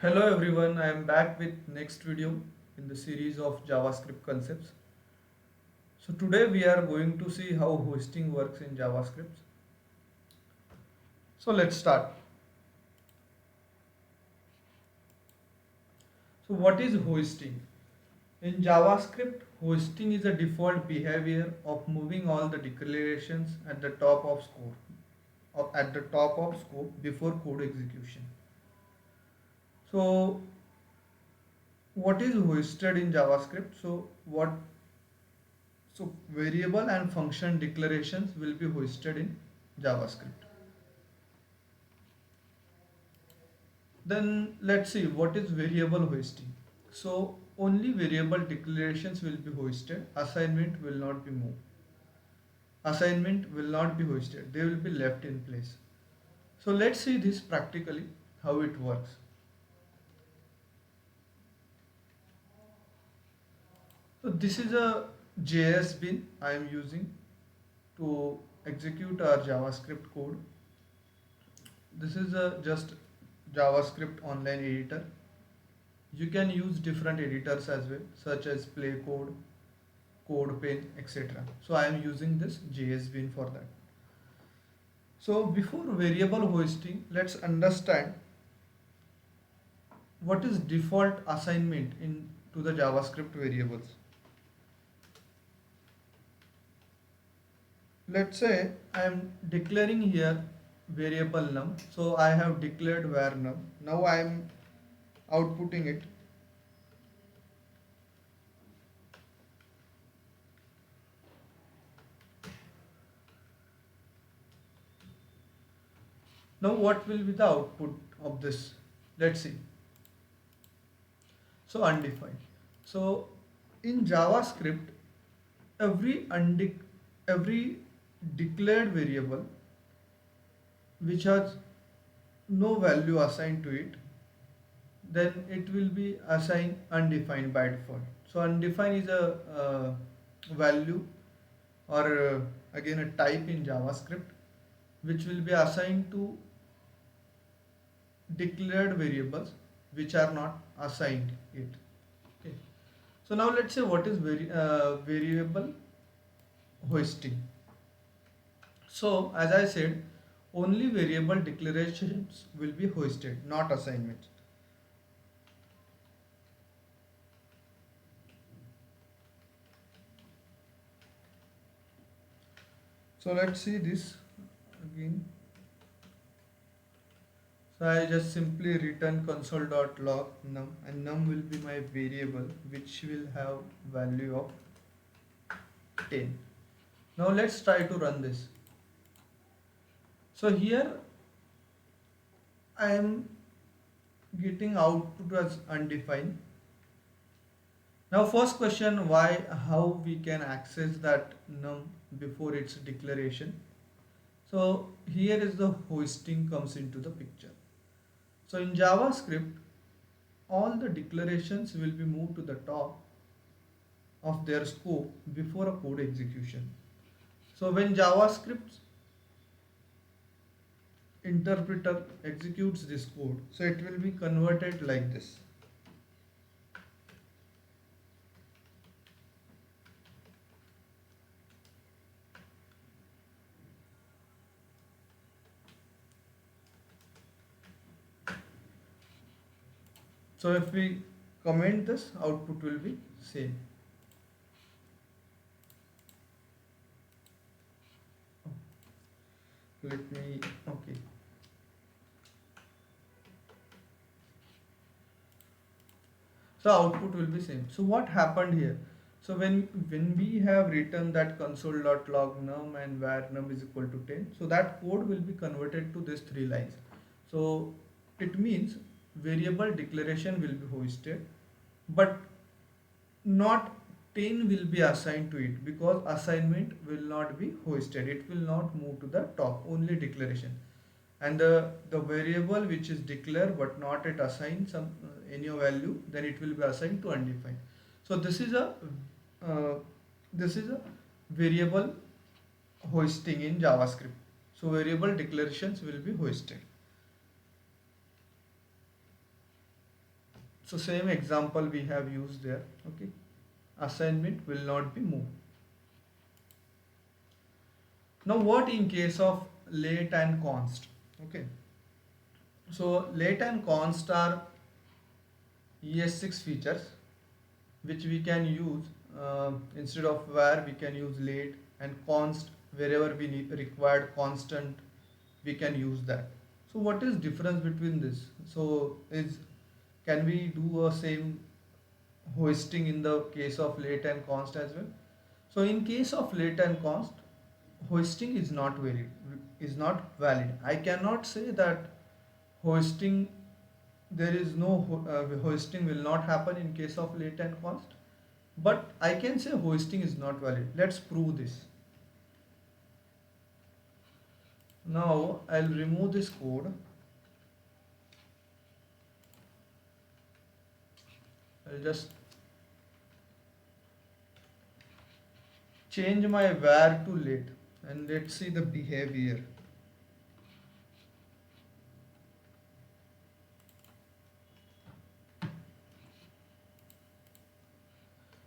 Hello everyone, I am back with next video in the series of JavaScript concepts. So today we are going to see how hosting works in JavaScript. So let's start. So what is hosting? In JavaScript, hosting is a default behavior of moving all the declarations at the top of scope or at the top of scope before code execution. So what is hosted in JavaScript? So variable and function declarations will be hosted in JavaScript. Then let's see what is variable hosting. So only variable declarations will be hosted. Assignment will not be moved. Assignment will not be hosted. They will be left in place. So let's see this practically how it works. So this is a JS bin I am using to execute our JavaScript code. This is a just JavaScript online editor. You can use different editors as well, such as Playcode, CodePen, etc. So I am using this JSBin for that. So before variable hosting, let's understand what is default assignment into the JavaScript variables. Let's say I am declaring here variable num. So I have declared var num. Now I am outputting it. Now what will be the output of this? Let's see. So undefined. So in JavaScript, every declared variable which has no value assigned to it, then it will be assigned undefined by default. So undefined is a value or again a type in JavaScript which will be assigned to declared variables which are not assigned it. Okay. So now let's say what is variable hosting. So as I said, only variable declarations will be hosted, not assignments. So let's see this again. So I just simply return console.log num, and num will be my variable which will have value of 10. Now let's try to run this. So here I am getting output as undefined. Now first question, why, how we can access that num before its declaration. So here is the hosting comes into the picture. So in JavaScript, all the declarations will be moved to the top of their scope before a code execution. So when JavaScript interpreter executes this code, so it will be converted like this. So if we comment this, output will be same. Let me, okay. So output will be same. So what happened here? So when we have written that console.log num and var num is equal to 10, so that code will be converted to this three lines. So it means variable declaration will be hosted, but not 10 will be assigned to it because assignment will not be hosted. It will not move to the top, only declaration. And the variable which is declared but not yet assigned some any value, then it will be assigned to undefined. So uh, this is a variable hosting in JavaScript. So variable declarations will be hosted. So same example we have used there. Okay, assignment will not be moved. Now what in case of late and const? Okay, so late and const are ES6 features which we can use instead of where we can use late, and const wherever we need required constant we can use that. So what is difference between this? So is can we do a same hoisting in the case of late and const as well? So in case of late and const, hoisting is not valid. I cannot say that hoisting there is no hoisting will not happen in case of late and const, but I can say hoisting is not valid. Let's prove this. Now I'll remove this code. I'll just change my where to late and let's see the behavior.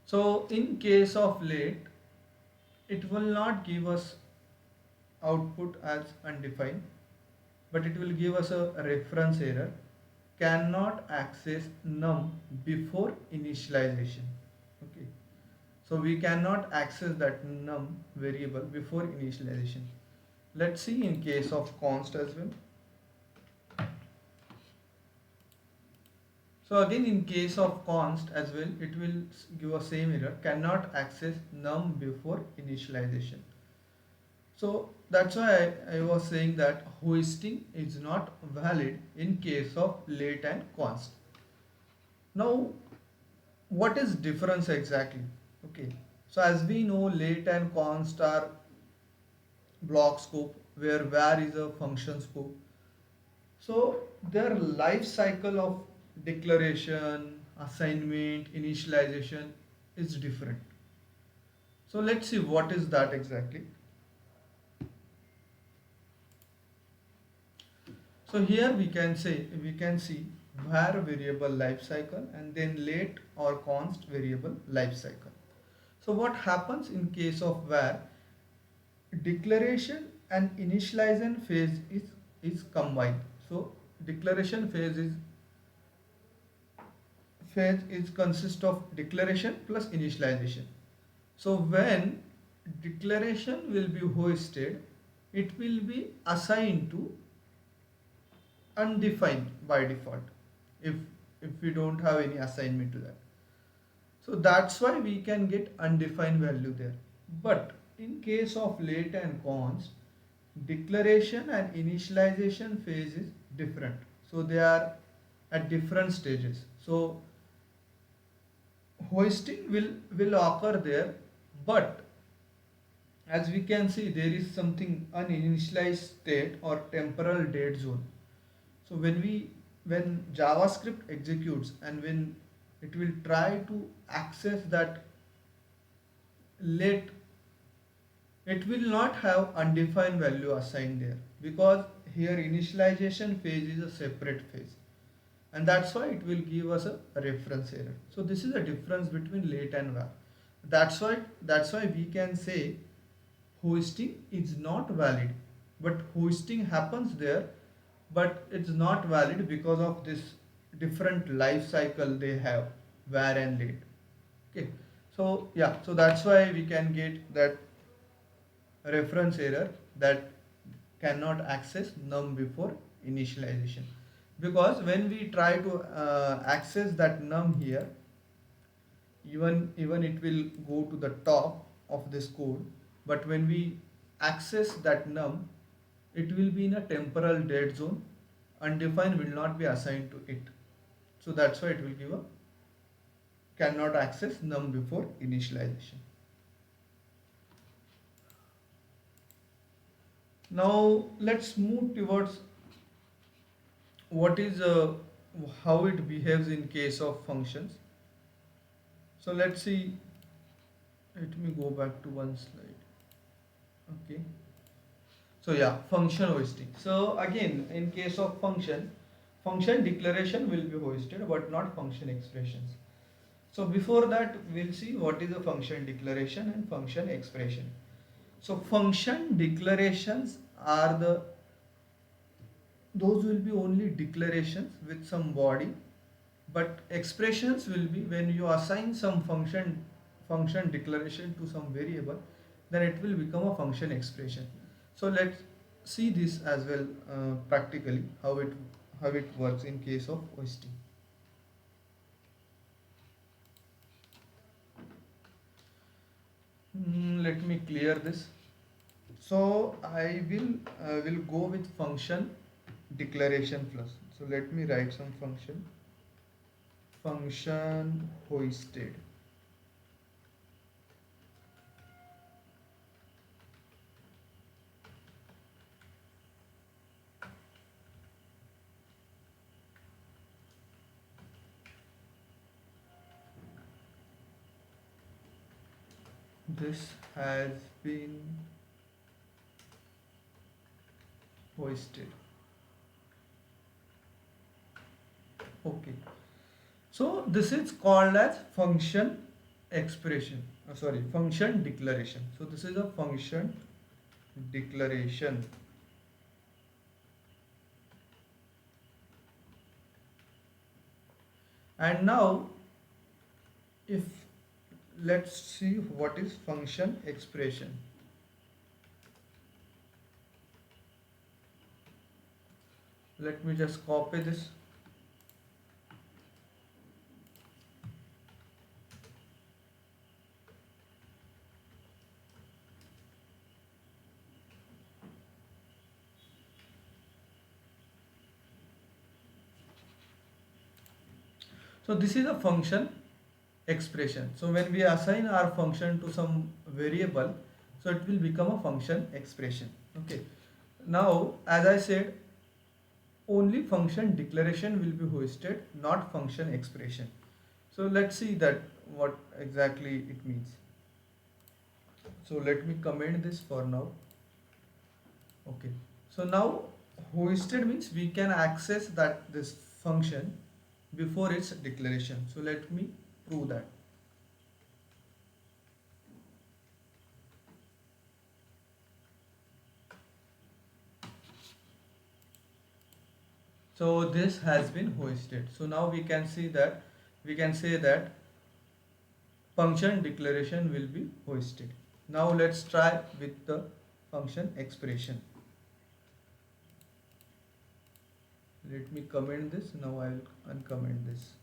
So in case of late, it will not give us output as undefined, but it will give us a reference error. Cannot access num before initialization. Okay. So we cannot access that num variable before initialization. Let's see in case of const as well. So again in case of const as well, it will give a same error, cannot access num before initialization. So that's why I was saying that hoisting is not valid in case of late and const. Now what is difference exactly? Okay, so as we know late and const are block scope where is a function scope. So their life cycle of declaration, assignment, initialization is different. So let's see what is that exactly. So here we can see var variable life cycle and then late or const variable life cycle. So what happens in case of var? Declaration and initialization phase is combined. So declaration phase is consist of declaration plus initialization. So when declaration will be hoisted, it will be assigned to undefined by default if we don't have any assignment to that. So that's why we can get undefined value there. But in case of late and const, declaration and initialization phase is different. So they are at different stages. So hoisting will occur there, but as we can see there is something uninitialized state or temporal date zone. So when JavaScript executes and when it will try to access that late, it will not have undefined value assigned there because here initialization phase is a separate phase, and that's why it will give us a reference error. So this is a difference between late and var. That's why we can say hoisting is not valid, but hoisting happens there, but it's not valid because of this different life cycle they have, var and late. Okay, so yeah, so that's why we can get that reference error that cannot access num before initialization, because when we try to access that num here, even it will go to the top of this code, but when we access that num, it will be in a temporal dead zone. Undefined will not be assigned to it, so that's why it will give a cannot access num before initialization. Now let's move towards what is how it behaves in case of functions. So let's see, let me go back to one slide. Okay, so yeah, function hoisting. So again in case of function, Function declaration will be hoisted but not function expressions. So before that we'll see what is a function declaration and function expression. So function declarations are the those will be only declarations with some body, but expressions will be when you assign some function declaration to some variable, then it will become a function expression. So let's see this as well practically how it works in case of OST. Let me clear this. So I will go with function declaration plus. So let me write some function hoisted. This has been hoisted. Okay. So this is called as function expression. Sorry, function declaration. So this is a function declaration. And now if let's see what is function expression. Let me just copy this. So this is a function expression. So when we assign our function to some variable, so it will become a function expression. Okay. Now, as I said, only function declaration will be hoisted, not function expression. So let's see that what exactly it means. So let me comment this for now. Okay. So now hoisted means we can access that this function before its declaration. So let me prove that. So this has been hoisted. So now we can say that function declaration will be hoisted. Now let's try with the function expression. Let me comment this. Now I will uncomment this.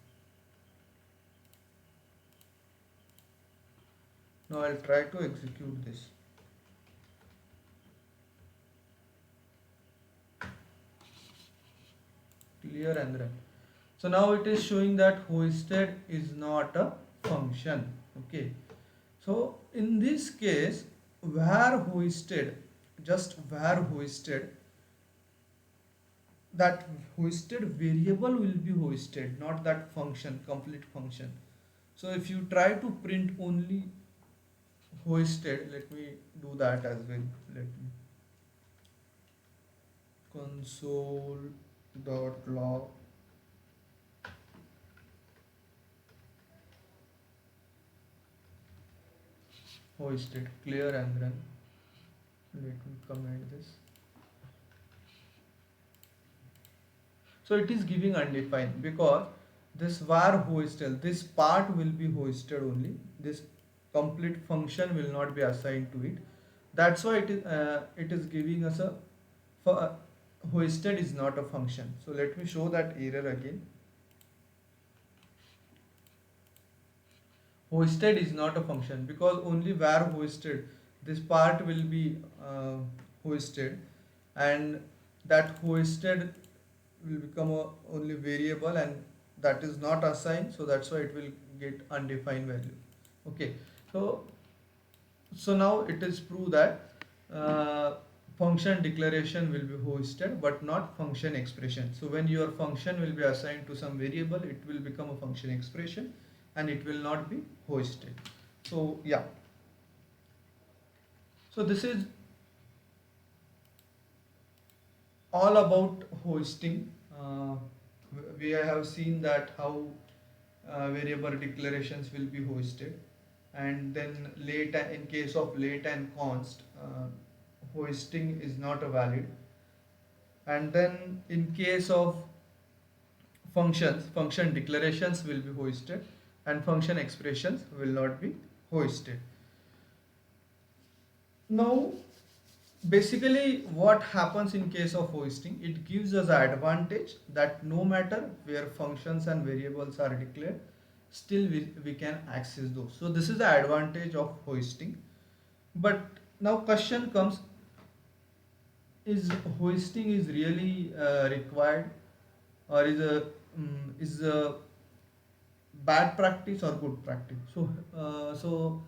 Now I'll try to execute this. Clear and run. So now it is showing that hoisted is not a function. Okay. So in this case, where hoisted, just where hoisted, that hoisted variable will be hoisted, not that function, complete function. So if you try to print only hoisted, let me do that as well. Let me console.log hoisted, clear and run. Let me comment this. So it is giving undefined because this var hoisted, this part will be hoisted only. This complete function will not be assigned to it. That's why it is giving us a hoisted is not a function. So let me show that error again. Hoisted is not a function because only var hoisted, this part will be hoisted, and that hoisted will become a only variable, and that is not assigned, so that's why it will get undefined value. Okay. So now it is proved that uh, function declaration will be hoisted but not function expression. So when your function will be assigned to some variable, it will become a function expression and it will not be hoisted. So yeah, so this is all about hoisting. we have seen that how variable declarations will be hoisted, and then late in case of late and const, hoisting is not a valid, and then in case of functions, function declarations will be hoisted and function expressions will not be hoisted. Now, basically what happens in case of hoisting, it gives us an advantage that no matter where functions and variables are declared, still we can access those. So this is the advantage of hoisting. But now question comes, is hoisting is really required, or is a bad practice or good practice? So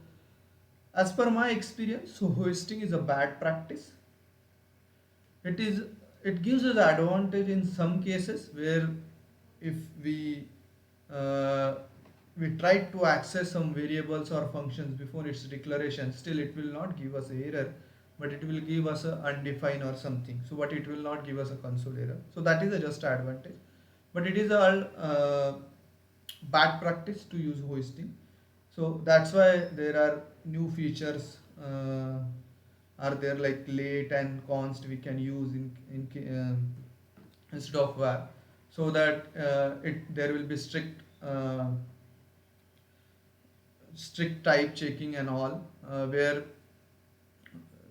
as per my experience, so hoisting is a bad practice. It is, it gives us advantage in some cases where if uh, we try to access some variables or functions before its declaration, still it will not give us a error, but it will give us a undefined or something. So but it will not give us a console error. So that is a just advantage, but it is a bad practice to use hoisting. So that's why there are new features are there, like late and const we can use instead of var, so that it there will be strict type checking and all, where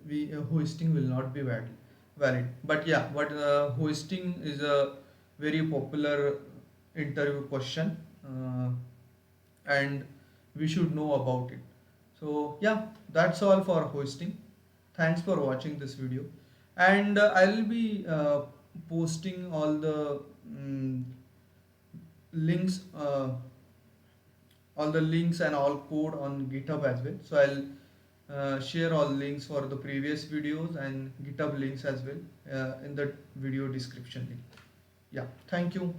we hoisting will not be valid. But yeah, but hoisting is a very popular interview question, and we should know about it. So yeah, that's all for hoisting. Thanks for watching this video, and I'll be posting all the links, all the links and all code on GitHub as well. So I'll share all links for the previous videos and GitHub links as well in the video description link. Yeah, thank you.